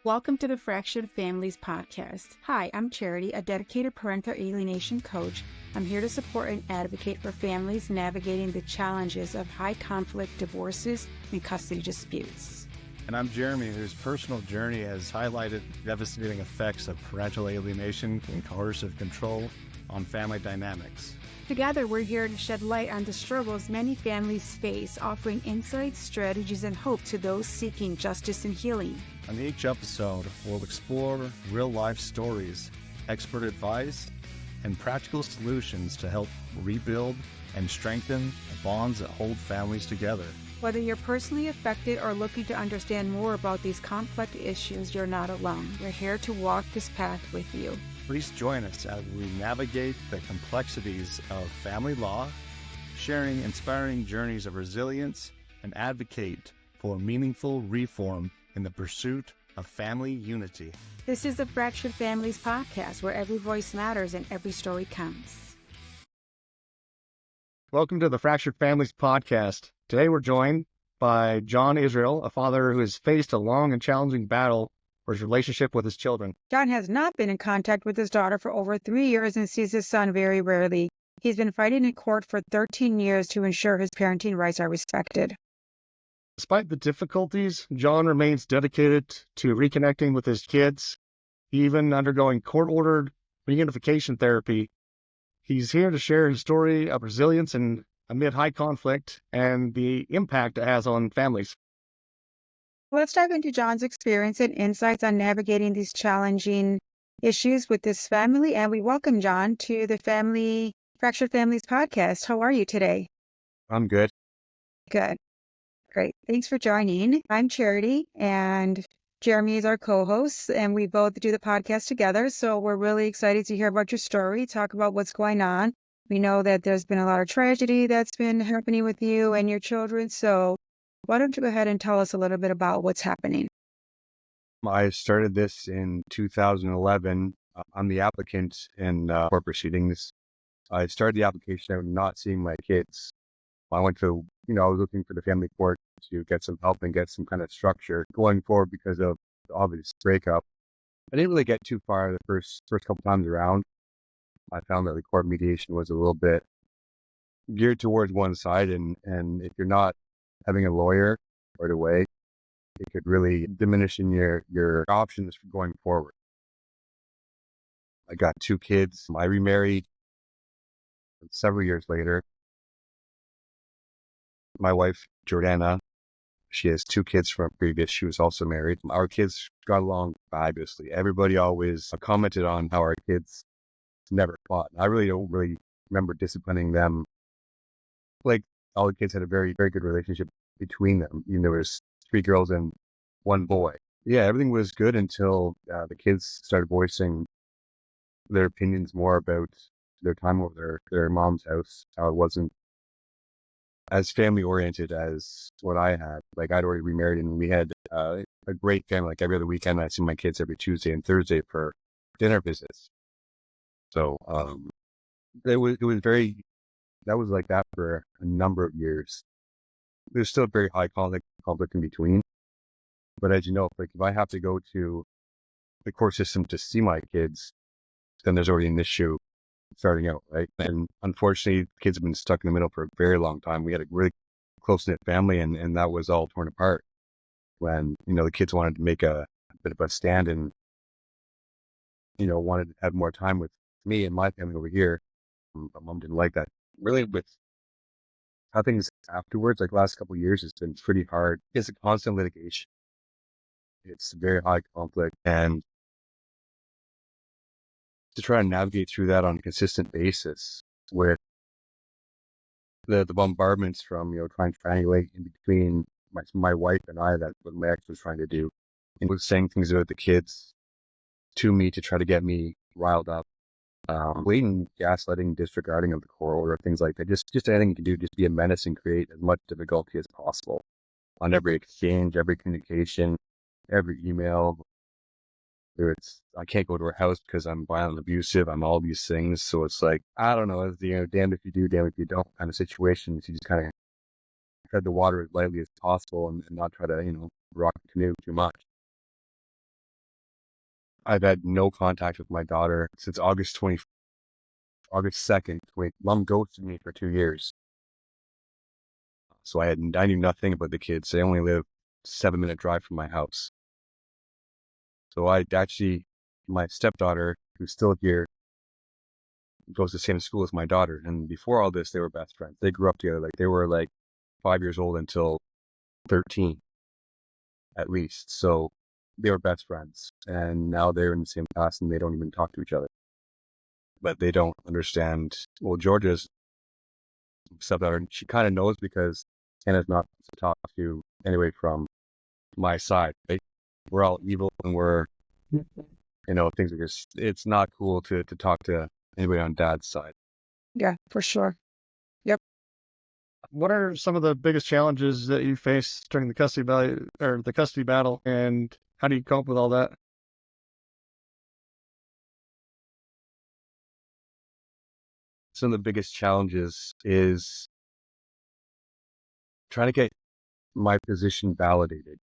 Welcome to the Fractured Families Podcast. Hi, I'm Charity, a dedicated parental alienation coach. I'm here to support and advocate for families navigating the challenges of high conflict divorces and custody disputes. And I'm Jeremy, whose personal journey has highlighted the devastating effects of parental alienation and coercive control on family dynamics. Together, we're here to shed light on the struggles many families face, offering insights, strategies, and hope to those seeking justice and healing. On each episode, we'll explore real-life stories, expert advice, and practical solutions to help rebuild and strengthen the bonds that hold families together. Whether you're personally affected or looking to understand more about these complex issues, you're not alone. We're here to walk this path with you. Please join us as we navigate the complexities of family law, sharing inspiring journeys of resilience, and advocate for meaningful reform in the pursuit of family unity. This is the Fractured Families Podcast, where every voice matters and every story counts. Welcome to the Fractured Families Podcast. Today we're joined by John Israel, a father who has faced a long and challenging battle for his relationship with his children. John has not been in contact with his daughter for over 3 years and sees his son very rarely. He's been fighting in court for 13 years to ensure his parenting rights are respected. Despite the difficulties, John remains dedicated to reconnecting with his kids, even undergoing court-ordered reunification therapy. He's here to share his story of resilience and amid high conflict and the impact it has on families. Let's dive into John's experience and insights on navigating these challenging issues with this family. And we welcome John to the Fractured Families Podcast. How are you today? I'm good. Good. Great. Thanks for joining. I'm Charity, and Jeremy is our co-host, and we both do the podcast together. So we're really excited to hear about your story, talk about what's going on. We know that there's been a lot of tragedy that's been happening with you and your children. So why don't you go ahead and tell us a little bit about what's happening? I started this in 2011. I'm the applicant in court proceedings. I started the application out not seeing my kids. I went to, I was looking for the family court to get some help and get some kind of structure going forward because of the obvious breakup. I didn't really get too far the first couple times around. I found that the court mediation was a little bit geared towards one side, and if you're not having a lawyer right away, it could really diminish in your options for going forward. I got 2 kids. I remarried several years later. My wife, Jordana, she has 2 kids from a previous. She was also married. Our kids got along fabulously. Everybody always commented on how our kids never fought. I really don't remember disciplining them. Like, all the kids had a very, very good relationship between them. There was 3 girls and 1 boy. Yeah, everything was good until the kids started voicing their opinions more about their time over their mom's house, how it wasn't as family oriented as what I had. Like, I'd already remarried and we had a great family. Like, every other weekend, I see my kids every Tuesday and Thursday for dinner visits. So it was that was like that for a number of years. There's still very high conflict in between. But as you know, like, if I have to go to the court system to see my kids, then there's already an issue starting out, right? And unfortunately, kids have been stuck in the middle for a very long time. We had a really close-knit family, and that was all torn apart when, the kids wanted to make a bit of a stand and, wanted to have more time with me and my family over here. My mom didn't like that. Really, with how things afterwards, like, last couple of years, it's been pretty hard. It's a constant litigation. It's very high conflict, and to try and navigate through that on a consistent basis with the bombardments from, trying to triangulate in between my wife and I, that's what my ex was trying to do, and was saying things about the kids to me to try to get me riled up, blatant gaslighting, disregarding of the court order, things like that. Just anything you can do, just be a menace and create as much difficulty as possible on every exchange, every communication, every email. It's, I can't go to her house because I'm violent, abusive, I'm all these things. So it's like, I don't know, it's damned if you do, damned if you don't kind of situations. You just kind of tread the water as lightly as possible and not try to, rock the canoe too much. I've had no contact with my daughter since August 2nd. Mom ghosted me for 2 years. So I knew nothing about the kids. They only live 7-minute drive from my house. So my stepdaughter, who's still here, goes to the same school as my daughter. And before all this, they were best friends. They grew up together. Like they were like 5 years old until 13, at least. So they were best friends. And now they're in the same class and they don't even talk to each other. But they don't understand. Well, Georgia's stepdaughter, she kind of knows because Hannah's not to talk to anyway from my side. Right? We're all evil and things like this. It's not cool to talk to anybody on dad's side. Yeah, for sure. Yep. What are some of the biggest challenges that you face during the custody battle, and how do you cope with all that? Some of the biggest challenges is trying to get my position validated.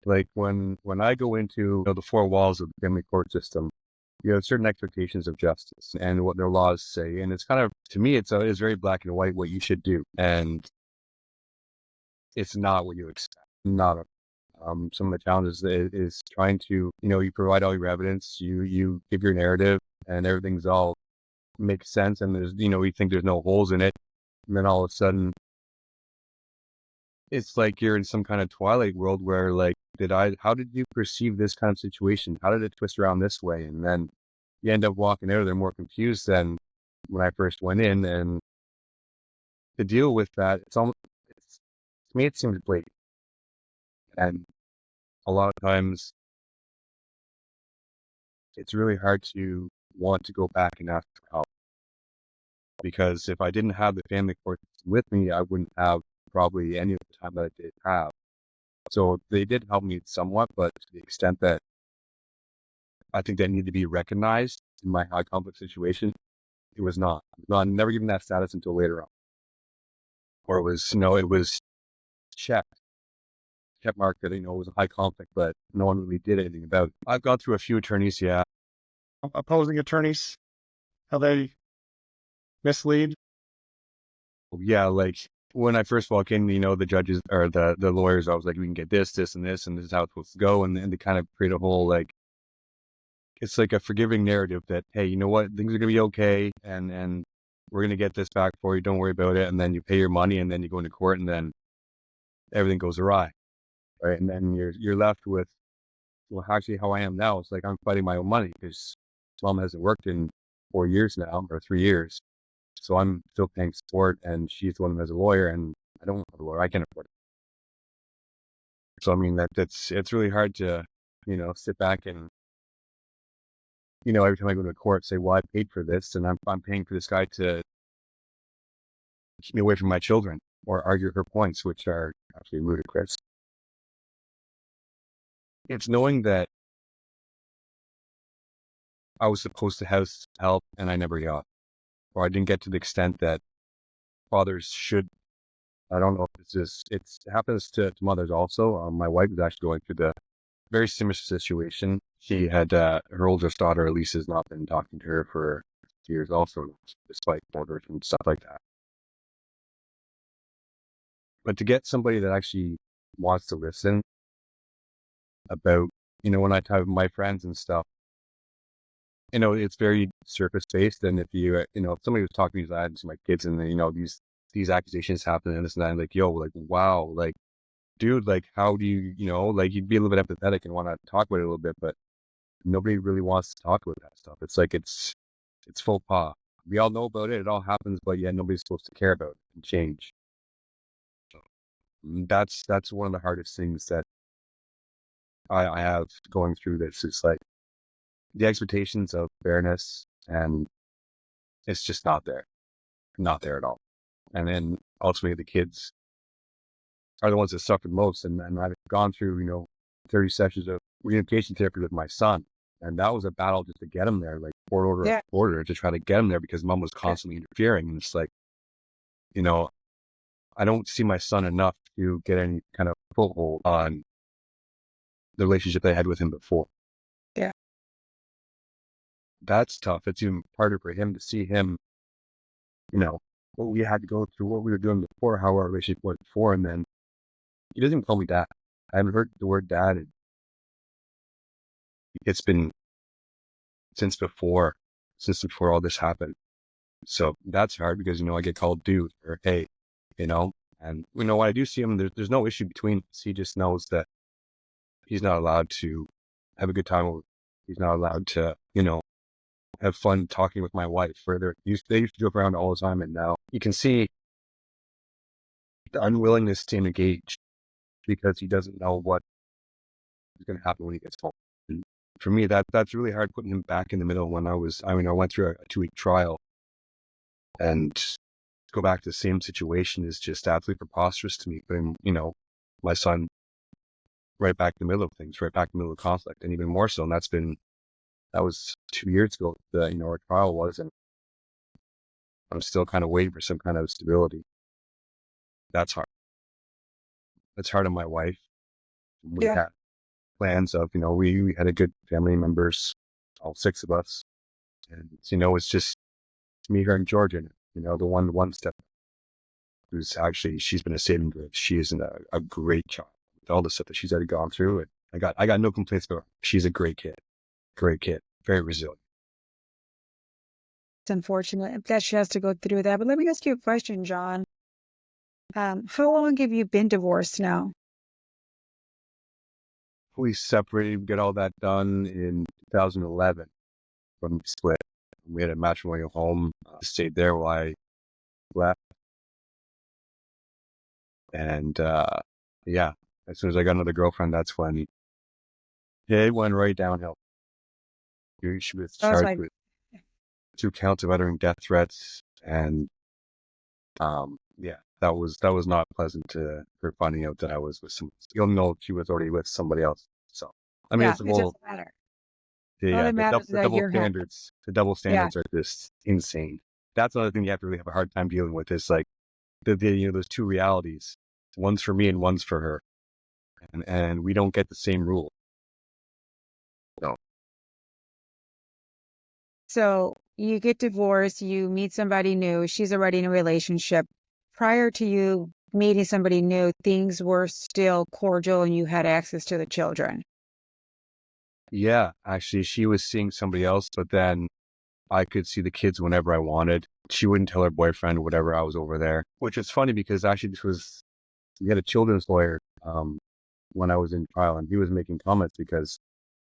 Like when I go into the four walls of the family court system, you have certain expectations of justice and what their laws say, and it's kind of, to me, it's very black and white what you should do, and it's not what you expect. Not a Some of the challenges is trying to, you provide all your evidence, you give your narrative, and everything's all makes sense, and there's, you think there's no holes in it, and then all of a sudden, it's like you're in some kind of Twilight world where, like, how did you perceive this kind of situation? How did it twist around this way? And then you end up walking out of there more confused than when I first went in, and to deal with that, to me, it seems blatant, and a lot of times, it's really hard to want to go back and ask for help. Because if I didn't have the family court with me, I wouldn't have probably any of the time that I did have. So they did help me somewhat, but to the extent that I think they need to be recognized in my high conflict situation, it was not. Never given that status until later on. Or it was checked marked that, it was a high conflict, but no one really did anything about it. I've gone through a few attorneys, yeah. Opposing attorneys, how they mislead? Yeah, like when I first walk in, the judges or the lawyers, I was like, we can get this, this, and this is how it's supposed to go. And they kind of create a whole, like, it's like a forgiving narrative that, hey, you know what, things are going to be okay. And we're going to get this back for you. Don't worry about it. And then you pay your money and then you go into court and then everything goes awry. Right. And then you're left with, well, actually how I am now. It's like, I'm fighting my own money because mom hasn't worked in 4 years now or 3 years. So I'm still paying support, and she's the one who has a lawyer, and I don't have a lawyer. I can't afford it. So I mean, it's really hard to, sit back and, every time I go to a court, say, well, I paid for this, and I'm paying for this guy to keep me away from my children or argue her points, which are absolutely ludicrous. It's knowing that I was supposed to have help and I never got, or I didn't get to the extent that fathers should. I don't know if it happens to mothers also. My wife is actually going through the very similar situation. She had, her oldest daughter, Elise, has not been talking to her for years also, despite orders and stuff like that. But to get somebody that actually wants to listen about, when I talk with my friends and stuff, it's very surface based. And if if somebody was talking to my kids and these accusations happen and this and that, and like, yo, like, wow, like, dude, like, how do like, you'd be a little bit empathetic and want to talk about it a little bit, but nobody really wants to talk about that stuff. It's like, it's faux pas. We all know about it. It all happens, but yet nobody's supposed to care about it and change. So that's one of the hardest things that I have going through this. It's like the expectations of fairness, and it's just not there at all. And then ultimately the kids are the ones that suffered most. And I've gone through, 30 sessions of reunification therapy with my son. And that was a battle just to get him there, like court order Yeah. after order, to try to get him there because mom was constantly interfering. And it's like, I don't see my son enough to get any kind of foothold on the relationship I had with him before. Yeah. that's tough. It's even harder for him to see him, you know, what we had to go through, what we were doing before, how our relationship was before. And then he doesn't call me dad. I haven't heard the word dad. And it's been since before, since before all this happened. So that's hard because, I get called dude or hey, and when I do see him, there's no issue between us. He just knows that he's not allowed to have a good time. He's not allowed to, have fun talking with my wife further. They used to joke around all the time. And now you can see the unwillingness to engage because he doesn't know what is going to happen when he gets home. And for me, that's really hard putting him back in the middle when I went through a 2-week trial, and to go back to the same situation is just absolutely preposterous to me. Putting, my son right back in the middle of things, right back in the middle of conflict, and even more so. And that was 2 years ago. Our trial was, and I'm still kind of waiting for some kind of stability. That's hard. That's hard on my wife. We Yeah. had plans of, we had a good family members, all 6 of us. And, it's just me here in Georgia, the one step who's actually, she's been a saving grace. She is a great child with all the stuff that she's already gone through. And I got no complaints about her. She's a great kid, very resilient. It's unfortunate that she has to go through that. But let me ask you a question, John. How long have you been divorced now? We separated, we got all that done in 2011 when we split. We had a matrimonial home, stayed there while I left. And, yeah, as soon as I got another girlfriend, that's when it went right downhill. She was I was charged like, with 2 counts of uttering death threats. And, yeah, that was not pleasant to her finding out that I was with someone. You'll know she was already with somebody else. So, I mean, yeah, it's a it doesn't whole, matter. All yeah, that matters is the that double you're happy. standards. The double Yeah. standards are just insane. That's another thing you have to really have a hard time dealing with. Is like those 2 realities. One's for me and one's for her, and we don't get the same rule. No. So you get divorced, you meet somebody new, she's already in a relationship. Prior to you meeting somebody new, things were still cordial and you had access to the children. Yeah, actually, she was seeing somebody else, but then I could see the kids whenever I wanted. She wouldn't tell her boyfriend whatever I was over there, which is funny because actually we had a children's lawyer when I was in trial, and he was making comments because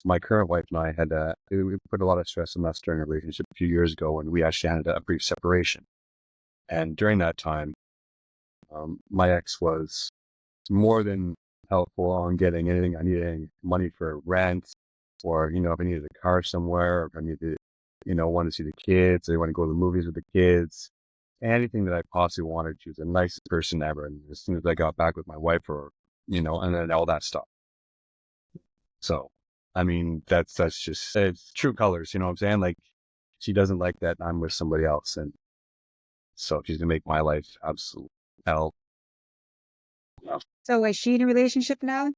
my current wife and I had we put a lot of stress on us during our relationship a few years ago, and we actually had a brief separation. And during that time, my ex was more than helpful on getting anything I needed, any money for rent, or if I needed a car somewhere, or if I needed, want to see the kids, or want to go to the movies with the kids, anything that I possibly wanted. She was the nicest person ever. And as soon as I got back with my wife, or and then all that stuff. So, I mean, that's just it's true colors. You know what I'm saying? Like, she doesn't like that I'm with somebody else, and so she's gonna make my life absolute hell. So is she in a relationship now?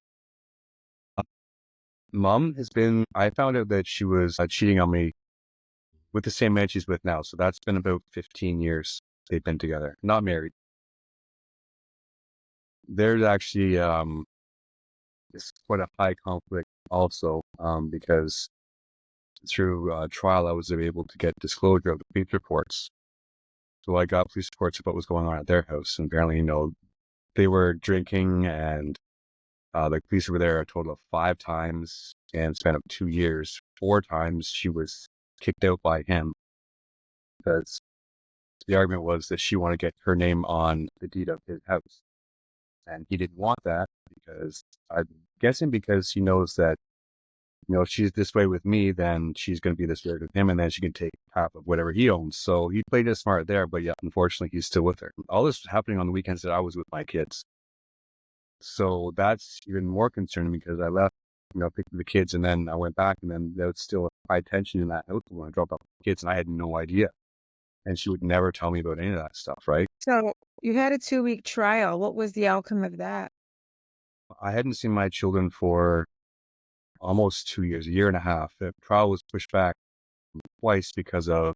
Mom has been. I found out that she was cheating on me with the same man she's with now. So that's been about 15 years they've been together, not married. There's actually it's quite a high conflict also because through trial I was able to get disclosure of the police reports. So I got police reports about what was going on at their house, and apparently, they were drinking, and the police were there a total of 5 times, and span of 2 years. 4 times she was kicked out by him because the argument was that she wanted to get her name on the deed of his house. And he didn't want that because I'm guessing because he knows that, if she's this way with me, then she's going to be this way with him, and then she can take half of whatever he owns. So he played it smart there, but yeah, unfortunately, he's still with her. All this was happening on the weekends that I was with my kids. So that's even more concerning because I left, picked the kids, and then I went back, and then there was still high tension in that house when I dropped off the kids, and I had no idea. And she would never tell me about any of that stuff, right? So you had a 2-week trial. What was the outcome of that? I hadn't seen my children for almost 2 years, a year and a half. The trial was pushed back twice because of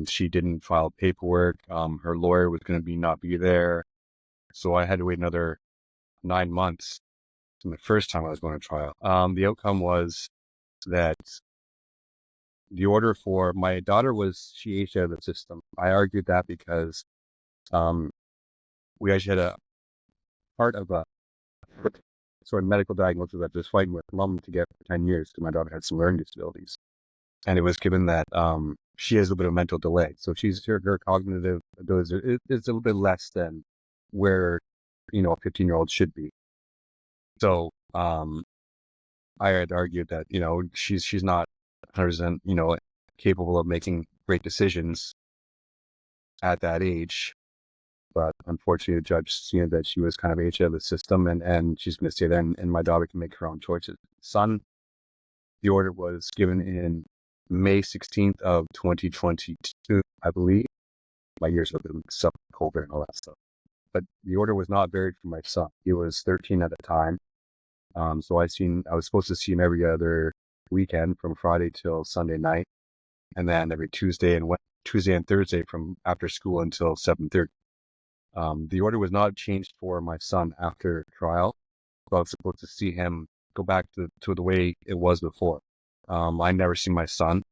she didn't file paperwork. Her lawyer was going to not be there. So I had to wait another 9 months from the first time I was going to trial. The outcome was that the order for my daughter she aged out of the system. I argued that because um, we actually had a part of a sort of medical diagnosis that I was fighting with mom to get for 10 years because my daughter had some learning disabilities. And it was given that she has a little bit of mental delay. So her cognitive abilities is a little bit less than where, a 15-year-old should be. So I had argued that, she's not 100%, capable of making great decisions at that age. But unfortunately, the judge seen that she was kind of aged out of the system and she's going to stay there and my daughter can make her own choices. Son, the order was given in May 16th of 2022, I believe. My years have been mixed up with COVID and all that stuff. But the order was not varied for my son. He was 13 at the time. So I was supposed to see him every other weekend from Friday till Sunday night. And then every Tuesday and Thursday from after school until 7:30. The order was not changed for my son after trial. So I was supposed to see him go back to the way it was before. I never seen my son.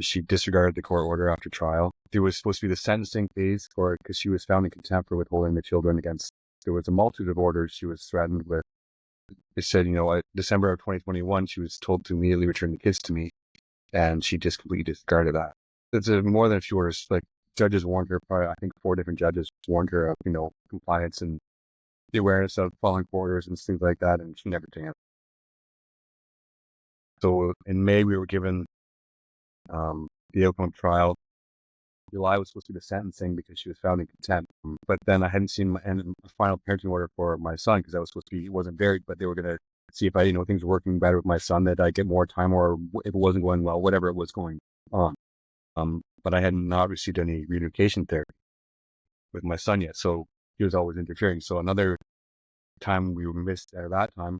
She disregarded the court order after trial. There was supposed to be the sentencing phase for it because she was found in contempt for withholding the children against. There was a multitude of orders she was threatened with. It said, December of 2021, she was told to immediately return the kids to me, and she just completely disregarded that. It's more than a few orders. Like judges warned her, probably I think 4 different judges warned her of compliance and the awareness of following orders and things like that, and she never did it. So in May we were given the outcome trial. July was supposed to be the sentencing because she was found in contempt. But then I hadn't seen a final parenting order for my son because that was supposed to be, it wasn't varied, but they were going to see if things were working better with my son, that I get more time, or if it wasn't going well, whatever it was going on. But I had not received any reunification therapy with my son yet. So he was always interfering. So another time we were missed at that time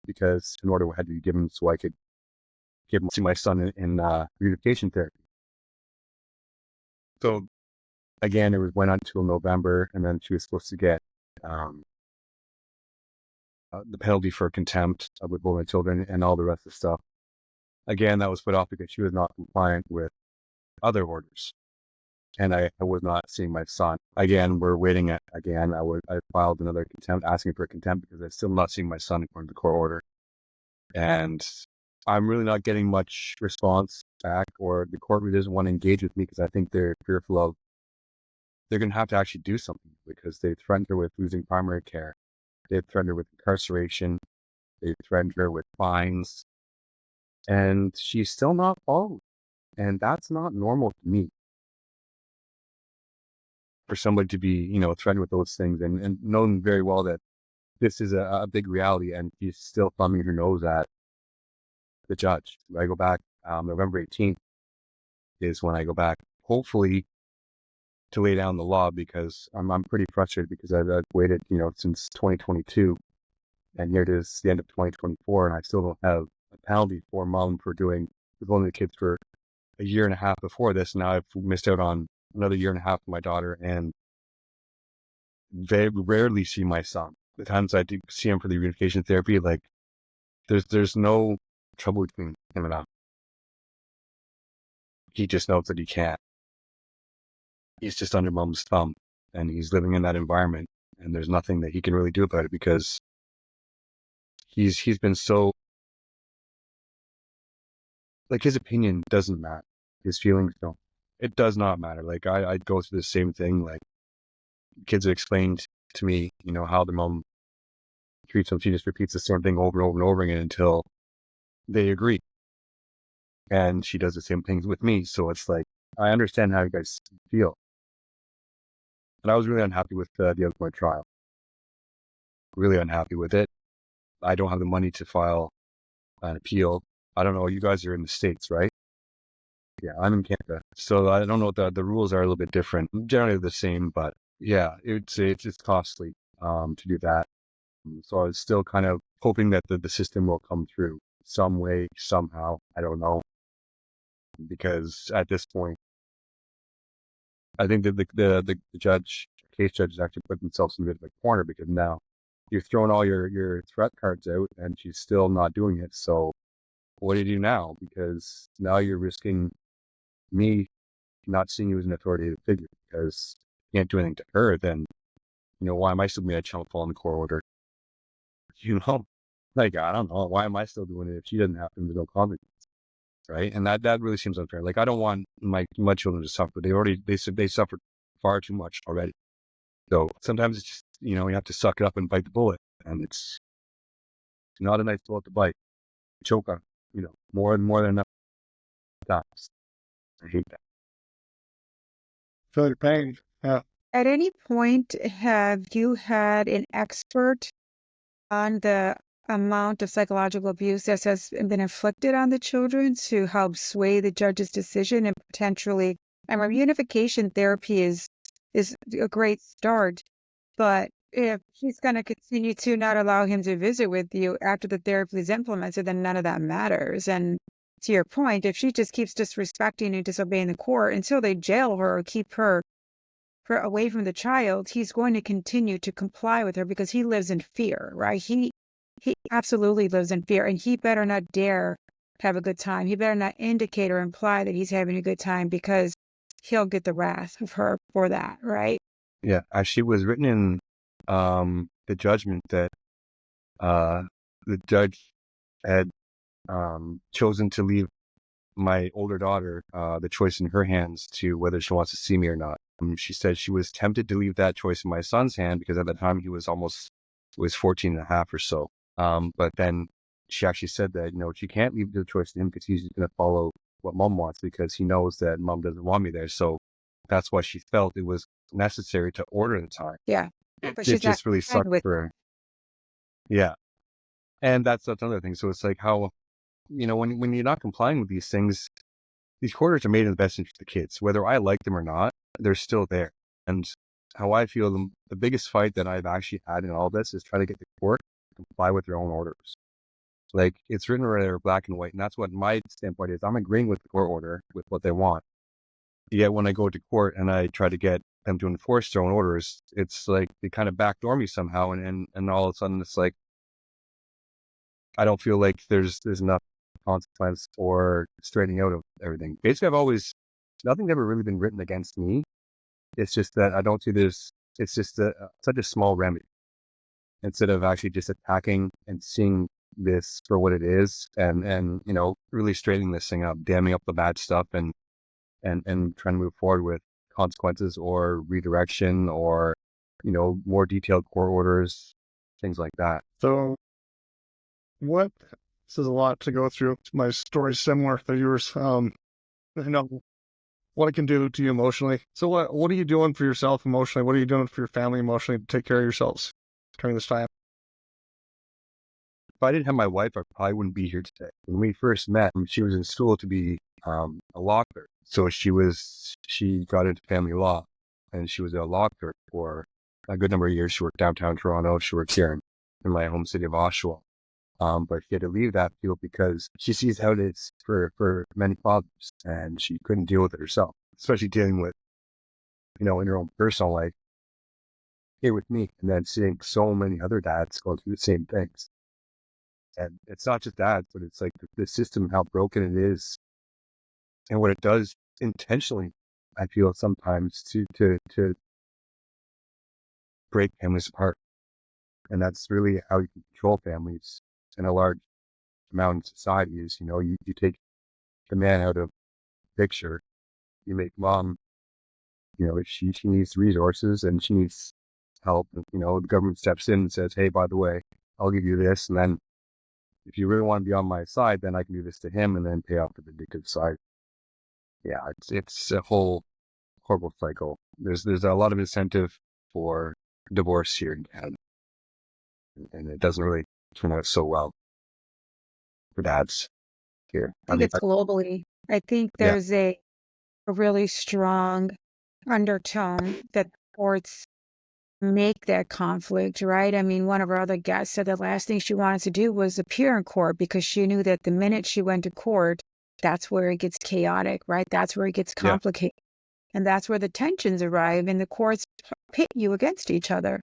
because an order had to be given so I could see my son in reunification therapy. So again, it went on until November, and then she was supposed to get the penalty for contempt of withholding children and all the rest of the stuff. Again, that was put off because she was not compliant with other orders, and I was not seeing my son. Again, we're waiting. I filed another contempt, asking for contempt because I'm still not seeing my son according to the court order, and I'm really not getting much response back, or the court really doesn't want to engage with me because I think they're fearful of they're going to have to actually do something because they threatened her with losing primary care. They threatened her with incarceration. They threatened her with fines. And she's still not following. And that's not normal to me. For somebody to be, threatened with those things and knowing very well that this is a big reality, and she's still thumbing her nose at the judge. I go back, November 18th is when I go back, hopefully to lay down the law, because I'm pretty frustrated because I've waited, since 2022, and here it is the end of 2024, and I still don't have a penalty for mom for withholding the kids for a year and a half before this. Now I've missed out on another year and a half with my daughter, and very rarely see my son. The times I do see him for the reunification therapy, like there's no trouble between him and I. He just knows that he can't. He's just under mom's thumb, and he's living in that environment, and there's nothing that he can really do about it because he's been so, like, his opinion doesn't matter. His feelings don't. It does not matter. Like I go through the same thing. Like kids have explained to me, how their mom treats them. She just repeats the same thing over and over and over again until they agree. And she does the same things with me. So it's like, I understand how you guys feel. But I was really unhappy with the outcome trial. Really unhappy with it. I don't have the money to file an appeal. I don't know. You guys are in the States, right? Yeah, I'm in Canada. So I don't know. The rules are a little bit different. Generally the same, but yeah, it's costly to do that. So I was still kind of hoping that the system will come through some way, somehow. I don't know. because at this point, I think that the case judge has actually put themselves in a bit of a corner because now you've thrown all your threat cards out and she's still not doing it. So what do you do now? Because now you're risking me not seeing you as an authoritative figure because you can't do anything to her. Then, why am I still being a chump following the court order? Like, I don't know. Why am I still doing it if she doesn't have to? There's no consequence, right? And that really seems unfair. Like, I don't want my children to suffer. They suffered far too much already. So sometimes it's just, you have to suck it up and bite the bullet. And it's not a nice bullet to bite. Choke on, more than enough times. I hate that. Feel your pain. Yeah. At any point, have you had an expert on the amount of psychological abuse that has been inflicted on the children to help sway the judge's decision and potentially, and reunification therapy is a great start, but if she's going to continue to not allow him to visit with you after the therapy is implemented, then none of that matters. And to your point, if she just keeps disrespecting and disobeying the court until they jail her or keep her away from the child, he's going to continue to comply with her because he lives in fear, right? He absolutely lives in fear, and he better not dare have a good time. He better not indicate or imply that he's having a good time because he'll get the wrath of her for that, right? Yeah, actually, it was written in the judgment that the judge had chosen to leave my older daughter the choice in her hands to whether she wants to see me or not. She said she was tempted to leave that choice in my son's hand because at the time he was 14 and a half or so. But then she actually said that, she can't leave the choice to him because he's going to follow what mom wants because he knows that mom doesn't want me there. So that's why she felt it was necessary to order the time. Yeah. But It she's not just really fine sucked with for her. Yeah. And that's another thing. So it's like how, when you're not complying with these things, these court orders are made in the best interest of the kids. Whether I like them or not, they're still there. And how I feel the biggest fight that I've actually had in all this is trying to get the court to comply with their own orders. Like, it's written right there, black and white. And that's what my standpoint is. I'm agreeing with the court order, with what they want. Yet when I go to court and I try to get them to enforce their own orders, it's like they kind of backdoor me somehow. And all of a sudden it's like, I don't feel like there's enough consequence or straightening out of everything. Basically, nothing's ever really been written against me. It's just that I don't see it's just such a small remedy instead of actually just attacking and seeing this for what it is and really straightening this thing up, damming up the bad stuff and trying to move forward with consequences or redirection or, more detailed court orders, things like that. So this is a lot to go through. My story's similar to yours. I know what it can do to you emotionally. So what are you doing for yourself emotionally? What are you doing for your family emotionally to take care of yourselves during this time? If I didn't have my wife, I probably wouldn't be here today. When we first met, she was in school to be a law clerk. So she got into family law and she was a law clerk for a good number of years. She worked downtown Toronto. She worked here in my home city of Oshawa. But she had to leave that field because she sees how it is for many fathers and she couldn't deal with it herself, especially dealing with, in her own personal life here with me and then seeing so many other dads going through the same things. And it's not just that, but it's like the system, how broken it is and what it does intentionally, I feel sometimes to break families apart. And that's really how you can control families in a large amount in society is, you take the man out of the picture, you make mom, if she needs resources and she needs help, the government steps in and says, hey, by the way, I'll give you this. And then if you really want to be on my side, then I can do this to him and then pay off the vindictive side. Yeah, it's a whole horrible cycle. There's a lot of incentive for divorce here in Canada, and it doesn't really turn out so well for dads here. I think it's globally. I think there's a really strong undertone that courts make that conflict, right? I mean, one of our other guests said the last thing she wanted to do was appear in court because she knew that the minute she went to court, that's where it gets chaotic, right? That's where it gets Yeah. complicated. And that's where the tensions arrive and the courts pit you against each other,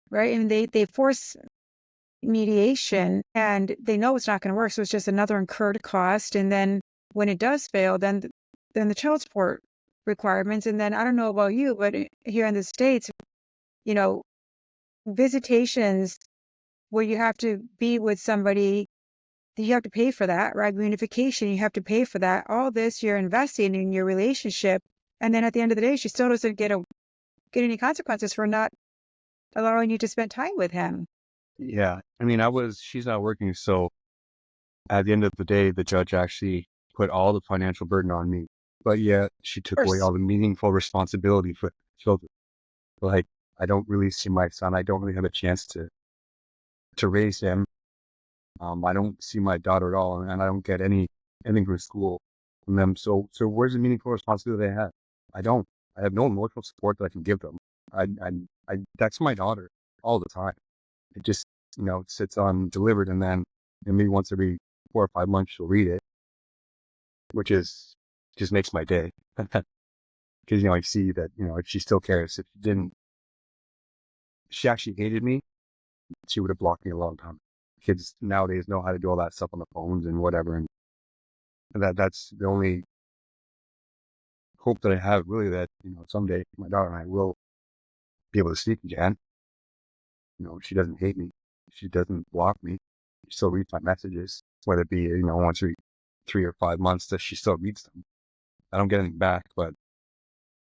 right? And they force mediation and they know it's not going to work. So it's just another incurred cost. And then when it does fail, then the child support requirements. And then I don't know about you, but here in the States, you know, visitations where you have to be with somebody, you have to pay for that, right? Reunification, you have to pay for that. All this you're investing in your relationship. And then at the end of the day, she still doesn't get any consequences for not allowing you to spend time with him. Yeah. I mean, she's not working. So at the end of the day, the judge actually put all the financial burden on me, but yet she took Of away course. all the meaningful responsibility for children. Like, I don't really see my son. I don't really have a chance to raise him. I don't see my daughter at all, and I don't get anything from school from them. So where's the meaningful responsibility I have? I don't. I have no emotional support that I can give them. I text my daughter all the time. It just, sits on delivered, and then maybe once every 4 or 5 months she'll read it, which just makes my day. Because, I see that, if she still cares. If she didn't, she actually hated me, she would have blocked me a long time. Kids nowadays know how to do all that stuff on the phones and whatever. And that's the only hope that I have, really, that, someday my daughter and I will be able to speak again. She doesn't hate me. She doesn't block me. She still reads my messages, whether it be, once every 3 or 5 months, that she still reads them. I don't get anything back, but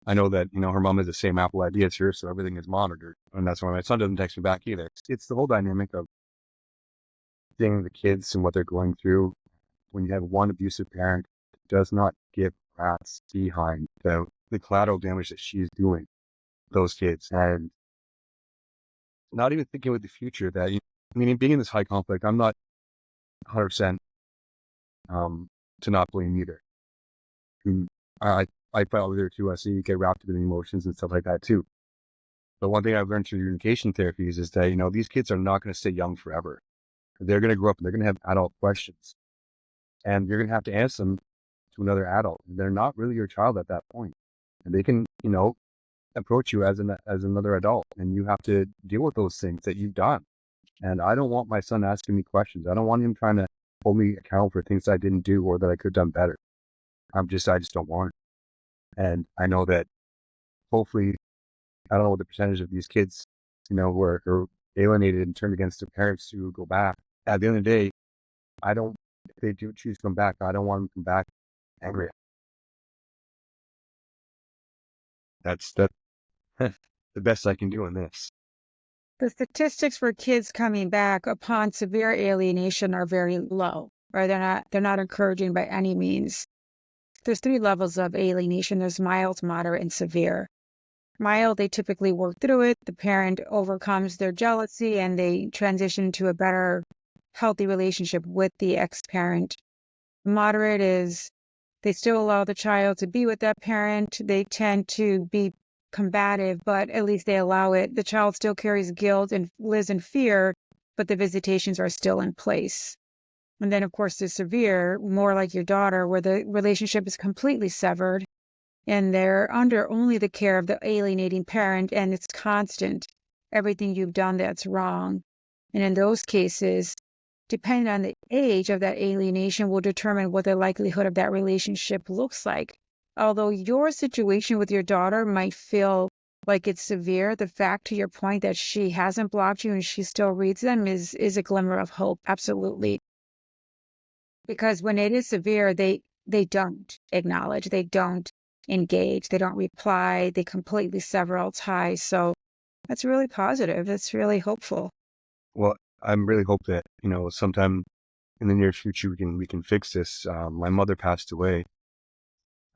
I know that, her mom has the same Apple ID as her, so everything is monitored. And that's why my son doesn't text me back either. It's the whole dynamic of seeing the kids and what they're going through. When you have one abusive parent, it does not give rats behind the collateral damage that she's doing those kids. And not even thinking with the future that, being in this high conflict, I'm not 100% to not blame either. And I felt there too. I see you get wrapped up in emotions and stuff like that too. But one thing I've learned through reunification therapies is that, these kids are not going to stay young forever. They're going to grow up and they're going to have adult questions. And you're going to have to answer them to another adult. They're not really your child at that point. And they can, approach you as another adult, and you have to deal with those things that you've done. And I don't want my son asking me questions. I don't want him trying to hold me accountable for things I didn't do or that I could have done better. I just don't want it. And I know that hopefully, I don't know what the percentage of these kids, who are alienated and turned against their parents who go back. At the end of the day, if they do choose to come back, I don't want them to come back angry. That's the best I can do in this. The statistics for kids coming back upon severe alienation are very low, right? They're not encouraging by any means. There's 3 levels of alienation. There's mild, moderate, and severe. Mild, they typically work through it. The parent overcomes their jealousy and they transition to a better, healthy relationship with the ex-parent. Moderate is they still allow the child to be with that parent. They tend to be combative, but at least they allow it. The child still carries guilt and lives in fear, but the visitations are still in place. And then, of course, the severe, more like your daughter, where the relationship is completely severed and they're under only the care of the alienating parent and it's constant. Everything you've done that's wrong. And in those cases, depending on the age of that alienation will determine what the likelihood of that relationship looks like. Although your situation with your daughter might feel like it's severe, the fact, to your point, that she hasn't blocked you and she still reads them is a glimmer of hope. Absolutely. Because when it is severe, they don't acknowledge, they don't engage, they don't reply, they completely sever all ties. So that's really positive. That's really hopeful. Well, I'm really hope that, sometime in the near future we can fix this. My mother passed away.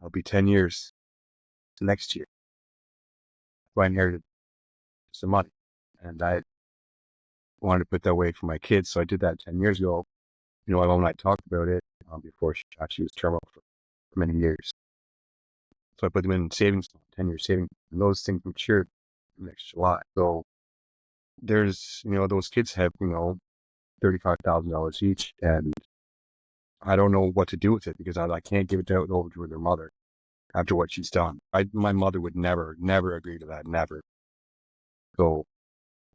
I'll be 10 years next year. So I inherited some money, and I wanted to put that away for my kids. So I did that 10 years ago. My mom and I talked about it before she actually was terminal for many years. So I put them in savings, 10-year savings, and those things matured next July. So there's, those kids have, $35,000 each, and I don't know what to do with it because I can't give it over to their mother after what she's done. My mother would never agree to that, never. So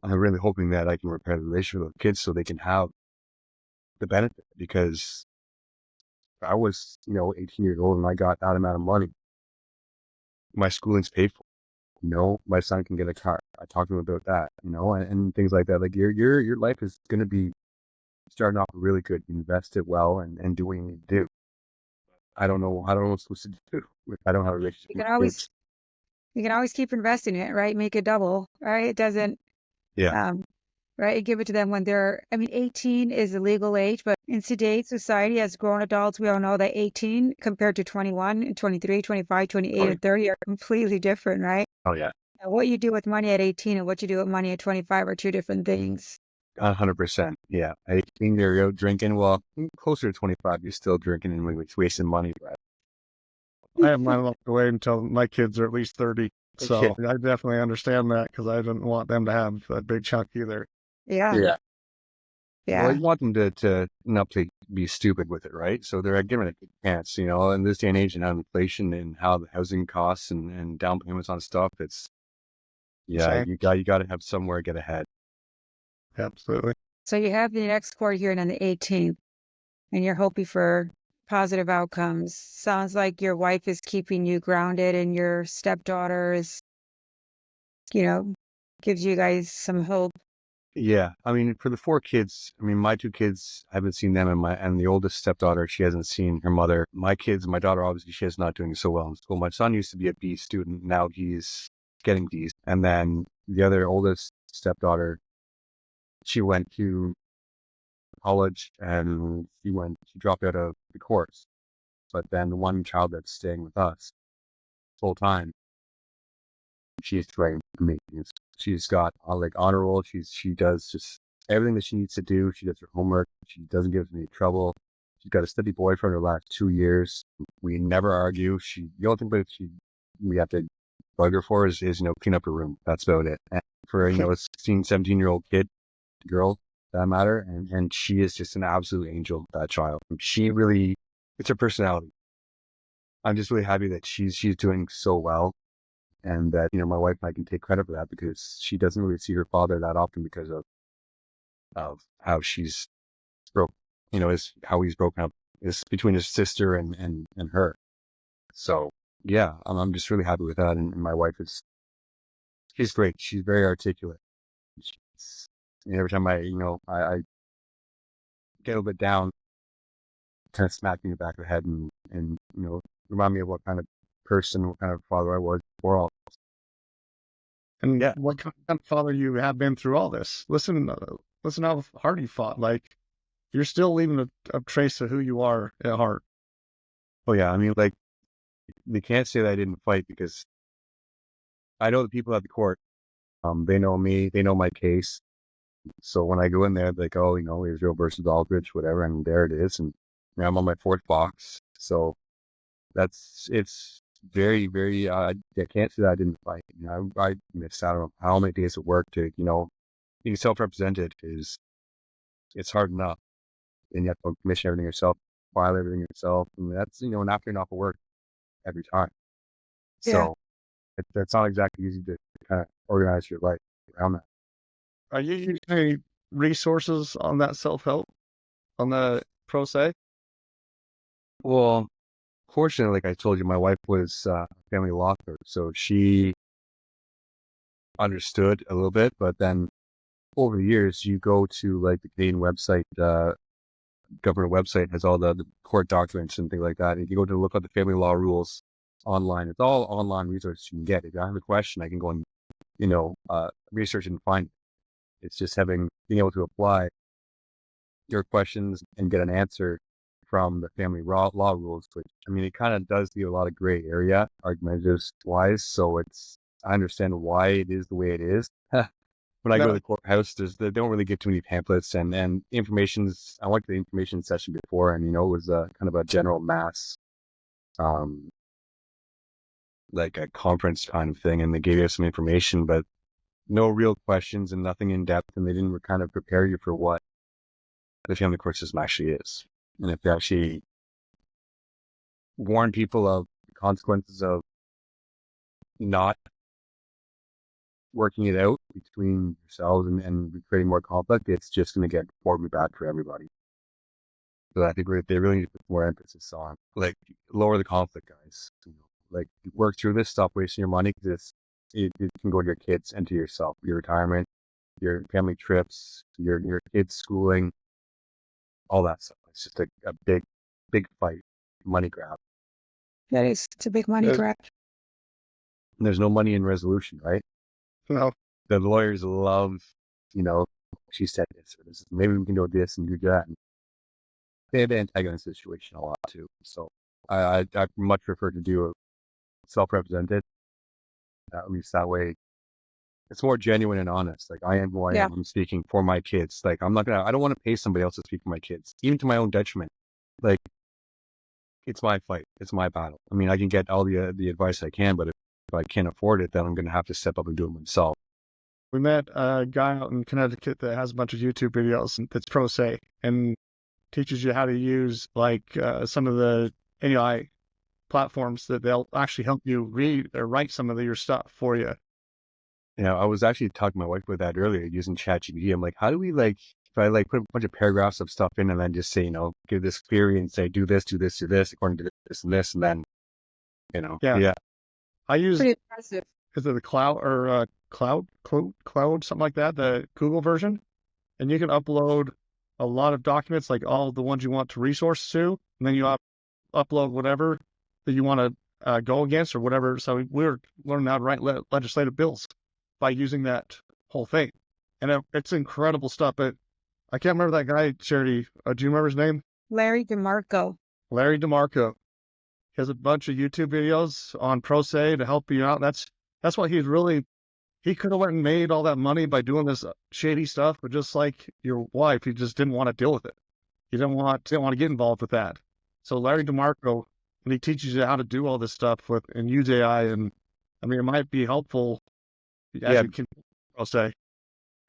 I'm really hoping that I can repair the relationship with the kids so they can have the benefit, because I was, 18 years old and I got that amount of money. My schooling's paid for. My son can get a car. I talked to him about that, and things like that. Like your life is going to be starting off really good. Invest it well and do what you need to do. I don't know what I'm supposed to do if I don't have a relationship You with can always kids. you can always keep investing it, right? Make it double, right? It doesn't, Yeah. right? Give it to them when they're, 18 is the legal age, but in today's society, as grown adults, we all know that 18 compared to 21 and 23, 25, 28, and 30 are completely different, right? Oh yeah. And what you do with money at 18 and what you do with money at 25 are two different things. 100%. Yeah. 18, you're out drinking. Well, closer to 25, you're still drinking and wasting money. Right? I have mine locked away until my kids are at least 30. So Yeah. I definitely understand that because I didn't want them to have that big chunk either. Yeah. Yeah. Well, Yeah. you want them to not to be stupid with it, right? So they're given a chance, in this day and age and how inflation and how the housing costs and down payments on stuff, Same. you got to have somewhere to get ahead. Absolutely. So you have the next court hearing on the 18th and you're hoping for positive outcomes. Sounds like your wife is keeping you grounded and your stepdaughter is, gives you guys some hope. Yeah. I mean, for the 4 kids, my 2 kids, I haven't seen them, and the oldest stepdaughter, she hasn't seen her mother. My kids, my daughter, obviously, she is not doing so well in school. My son used to be a B student. Now he's getting D's. And then the other oldest stepdaughter, she went to college and she dropped out of the course. But then the one child that's staying with us full time, she's doing amazing. She's got honor roll. She does just everything that she needs to do. She does her homework. She doesn't give us any trouble. She's got a steady boyfriend her last 2 years. We never argue. The only thing we have to bug her for is clean up her room. That's about it. And for a 16, 17-year-old girl, that matter, and she is just an absolute angel. That child. It's her personality. I'm just really happy that she's doing so well. And that, my wife and I can take credit for that because she doesn't really see her father that often because of how she's broke, is how he's broken up is between his sister and her. So yeah, I'm just really happy with that. And my wife she's great. She's very articulate. Every time I get a little bit down, kind of smack me in the back of the head and remind me of what kind of person, what kind of father I was before all. And Yeah. what kind of father you have been through all this? Listen how hard you fought. Like, you're still leaving a trace of who you are at heart. Oh yeah. They can't say that I didn't fight because I know the people at the court. They know me. They know my case. So when I go in there, they're like, oh, Israel versus Aldrich, whatever, and there it is. And I'm on my 4th box. So it's very, very, I can't say that I didn't fight. I missed out on how many days of work to, being self-represented it's hard enough. And you have to commission everything yourself, file everything yourself. And that's, an afternoon off of work every time. Yeah. So that's not exactly easy to kind of organize your life around that. Are you using any resources on that self-help, on the pro se? Well, fortunately, like I told you, my wife was a family law clerk, so she understood a little bit. But then over the years, you go to like the Canadian website, government website has all the court documents and things like that. And you go to look at the family law rules online. It's all online resources you can get. If I have a question, I can go and research and find it. It's just being able to apply your questions and get an answer from the family law rules, which, it kind of does leave a lot of gray area argumentative wise. So I understand why it is the way it is. When I go to the courthouse, they don't really get too many pamphlets and I went to the information session before and, it was kind of a general mass, like a conference kind of thing. And they gave you some information, but no real questions and nothing in depth. And they didn't kind of prepare you for what the family court system actually is. And if you actually warn people of the consequences of not working it out between yourselves and creating more conflict, it's just going to get horribly bad for everybody. So I think they really need to put more emphasis on, like, lower the conflict, guys. Like, work through this, stop wasting your money, because it can go to your kids and to yourself, your retirement, your family trips, your kids' schooling, all that stuff. It's just a big fight, money grab. It's a big money grab. And there's no money in resolution, right? No. The lawyers love, she said this, or this, maybe we can do this and do that. And they have antagonist situation a lot too. So I much prefer to do a self-represented. At least that way, it's more genuine and honest. Like, I am who I am. I'm speaking for my kids. Like, I don't want to pay somebody else to speak for my kids, even to my own detriment. Like, it's my fight. It's my battle. I mean, I can get all the advice I can, but if I can't afford it, then I'm going to have to step up and do it myself. We met a guy out in Connecticut that has a bunch of YouTube videos that's pro se and teaches you how to use some of the AI platforms that they'll actually help you read or write some of your stuff for you. I was actually talking to my wife about that earlier using ChatGPT. I'm like, how do we if I put a bunch of paragraphs of stuff in and then just say, give this query and say, do this, according to this, and then, Yeah. I use, Pretty impressive. Is it the cloud or cloud, something like that, the Google version? And you can upload a lot of documents, like all the ones you want to resource to, and then you upload whatever that you want to go against or whatever. So we're learning how to write legislative bills by using that whole thing. And it's incredible stuff. But I can't remember that guy, Charity. Do you remember his name? Larry DeMarco. Larry DeMarco. He has a bunch of YouTube videos on Pro Se to help you out. That's what he could have went and made all that money by doing this shady stuff, but just like your wife, he just didn't want to deal with it. He didn't want to get involved with that. So Larry DeMarco, and he teaches you how to do all this stuff and use AI, and I mean, it might be helpful. I'll say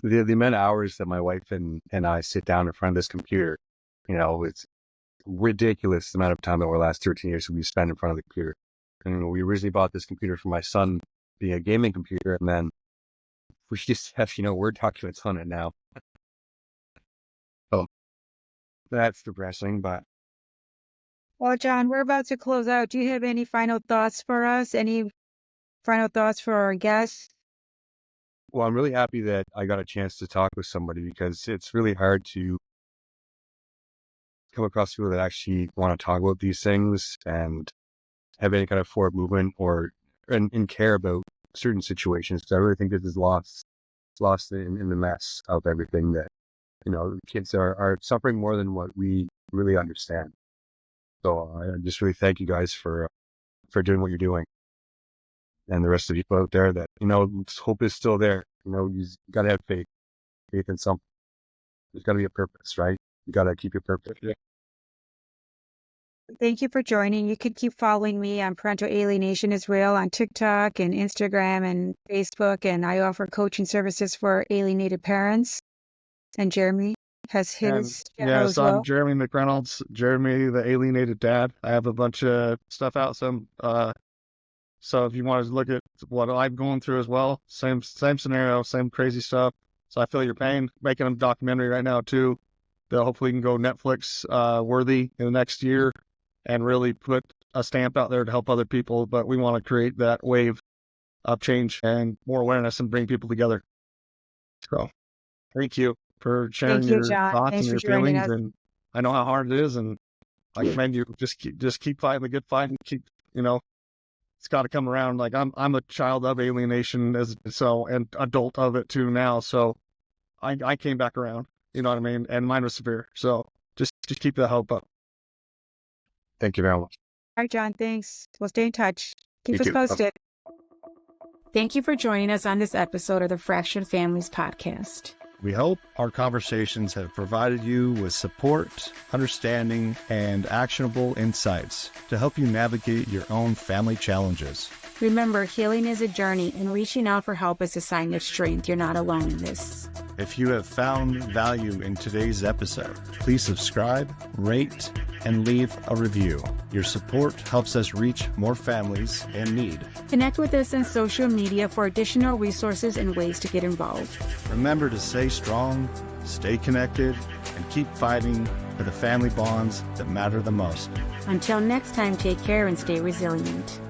the amount of hours that my wife and I sit down in front of this computer, it's ridiculous the amount of time over the last 13 years we spent in front of the computer. And we originally bought this computer for my son being a gaming computer, and then we just have, Word documents on it now. Oh, that's depressing, but. Well, John, we're about to close out. Do you have any final thoughts for us? Any final thoughts for our guests? Well, I'm really happy that I got a chance to talk with somebody, because it's really hard to come across people that actually want to talk about these things and have any kind of forward movement and care about certain situations. Because I really think this is lost in the mess of everything that, kids are suffering more than what we really understand. So I just really thank you guys for doing what you're doing. And the rest of you out there that, hope is still there. You got to have faith in something. There's got to be a purpose, right? You got to keep your purpose. Yeah. Thank you for joining. You can keep following me on Parental Alienation Israel on TikTok and Instagram and Facebook. And I offer coaching services for alienated parents. And Jeremy has his. Yes, I'm Jeremy McReynolds, Jeremy, the alienated dad. I have a bunch of stuff out. So if you want to look at what I'm going through as well, same scenario, same crazy stuff. So I feel your pain. Making a documentary right now too, that hopefully can go Netflix worthy in the next year and really put a stamp out there to help other people. But we want to create that wave of change and more awareness and bring people togetger. So thank you for sharing your thoughts and your feelings. And I know how hard it is, and I commend you. Just keep fighting the good fight and keep, it's got to come around. Like I'm a child of alienation and adult of it too now. So I came back around, you know what I mean? And mine was severe. So just keep the hope up. Thank you very much. All right, John, thanks. We'll stay in touch. Keep us posted. Thank you for joining us on this episode of the Fractured Families Podcast. We hope our conversations have provided you with support, understanding, and actionable insights to help you navigate your own family challenges. Remember, healing is a journey, and reaching out for help is a sign of strength. You're not alone in this. If you have found value in today's episode, please subscribe, rate, and leave a review. Your support helps us reach more families in need. Connect with us on social media for additional resources and ways to get involved. Remember to stay strong, stay connected, and keep fighting for the family bonds that matter the most. Until next time, take care and stay resilient.